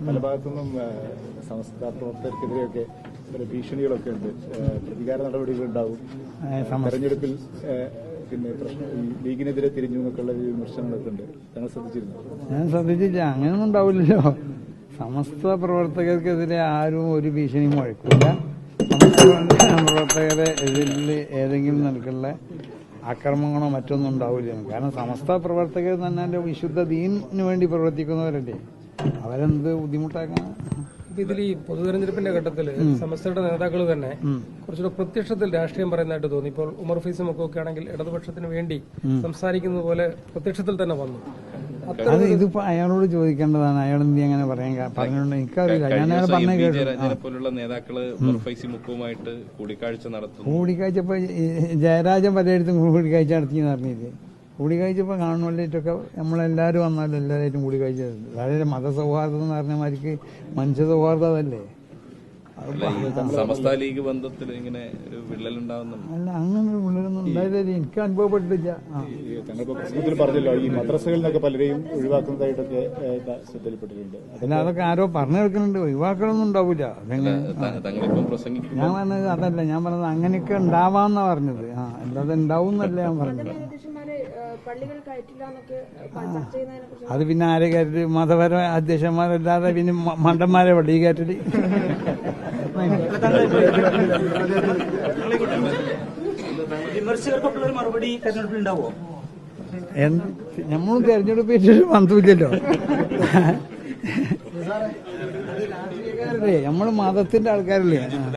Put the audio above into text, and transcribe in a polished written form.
പല ഭാഗത്തുനിന്നും സമസ്ത പ്രവർത്തകർക്കെതിരെയൊക്കെ ഭീഷണികളൊക്കെ ഉണ്ട്. പ്രതികാര നടപടികൾ ഉണ്ടാവും. തെരഞ്ഞെടുപ്പിൽ പിന്നെ ലീഗിനെതിരെ തിരിഞ്ഞു എന്നൊക്കെയുള്ള വിമർശനങ്ങളൊക്കെ ഉണ്ട്. താങ്കൾ ശ്രദ്ധിച്ചിരുന്നു? ഞാൻ ശ്രദ്ധിച്ചില്ല. അങ്ങനെയൊന്നും ഉണ്ടാവില്ലല്ലോ. സമസ്ത പ്രവർത്തകർക്കെതിരെ ആരും ഒരു ഭീഷണിയും മുഴക്കില്ല. സമസ്ത പ്രവർത്തകരെ എതിരിൽ ഏതെങ്കിലും നിലക്കുള്ള ആക്രമണങ്ങളോ മറ്റൊന്നും ഉണ്ടാവില്ല. കാരണം സമസ്ത പ്രവർത്തകർ തന്നെ വിശുദ്ധ ദീനിന് വേണ്ടി പ്രവർത്തിക്കുന്നവരല്ലേ. അവരെന്ത് ബുദ്ധിമുട്ടാക്കാൻ? ഇതിൽ ഈ പൊതു തെരഞ്ഞെടുപ്പിന്റെ ഘട്ടത്തിൽ സമസ്തയുടെ നേതാക്കൾ തന്നെ കുറച്ചുകൂടെ പ്രത്യക്ഷത്തിൽ രാഷ്ട്രീയം പറയുന്നതായിട്ട് തോന്നി. ഇപ്പോൾ ഉമർ ഫൈസും ഒക്കെ ആണെങ്കിൽ ഇടതുപക്ഷത്തിന് വേണ്ടി സംസാരിക്കുന്നത് പോലെ പ്രത്യക്ഷത്തിൽ തന്നെ വന്നു. അത് ഇതിപ്പോ അയാളോട് ചോദിക്കേണ്ടതാണ്. അയാൾ എന്ത് അങ്ങനെ പറഞ്ഞിട്ടുണ്ട് എനിക്കറിയില്ല. ഞാൻ അയാൾ പറഞ്ഞ പോലുള്ള നേതാക്കള് ഉമർ ഫൈസി മുക്കുമായിട്ട് കൂടിക്കാഴ്ച നടത്തുന്നു. കൂടിക്കാഴ്ചപ്പോ ജയരാജൻ പലയിടത്തും കൂടിക്കാഴ്ച നടത്തിയെന്ന് അറിഞ്ഞില്ലേ? കൂടിക്കാഴ്ചപ്പോ കാണുമ്പോഴേറ്റൊക്കെ നമ്മളെല്ലാവരും വന്നാലും എല്ലാവരായിട്ടും കൂടിക്കാഴ്ച. വളരെ മതസൗഹാർദ്ദം എന്ന് പറഞ്ഞ മാതിരിക്ക് മനുഷ്യ സൗഹാർദ്ദമല്ലേ. സമസ്ത ലീഗ് ബന്ധത്തിൽ ഇങ്ങനെ ഒരു വിള്ളലുണ്ടാവുന്നുണ്ട്. അല്ല, അങ്ങനെ ഒരു വിള്ളലൊന്നും ഉണ്ടായില്ലേ. എനിക്ക് അനുഭവപ്പെട്ടില്ല. താങ്കളിപ്പോ പ്രശ്നത്തിൽ പറഞ്ഞല്ലോ ഈ മദ്രസകളിൽ നിന്നൊക്കെ പലരെയും ഒഴിവാക്കുന്നതായിട്ടൊക്കെ ശ്രദ്ധയിൽപ്പെട്ടിട്ടുണ്ട്. പിന്നെ അതൊക്കെ ആരോ പറഞ്ഞു കേൾക്കുന്നുണ്ട്. ഒഴിവാക്കലൊന്നും ഉണ്ടാവില്ല. ഞാൻ പറഞ്ഞത് അതല്ല. ഞാൻ പറഞ്ഞത് അങ്ങനെയൊക്കെ ഉണ്ടാവാന്നാ പറഞ്ഞത്. അല്ലാതെ ഉണ്ടാവുന്നല്ല ഞാൻ പറഞ്ഞത്. അത് പിന്നെ ആരെ കയറ്റി? മതപര അധ്യക്ഷന്മാരല്ലാതെ പിന്നെ മണ്ടന്മാരെ പള്ളി കയറ്റല്. വിമർശകർക്കൊക്കെ മറുപടി തെരഞ്ഞെടുപ്പിൽ ഉണ്ടാവോ? നമ്മളും തെരഞ്ഞെടുപ്പ് ബന്ധമില്ലല്ലോ. നമ്മള് മതത്തിന്റെ ആൾക്കാരല്ലേ.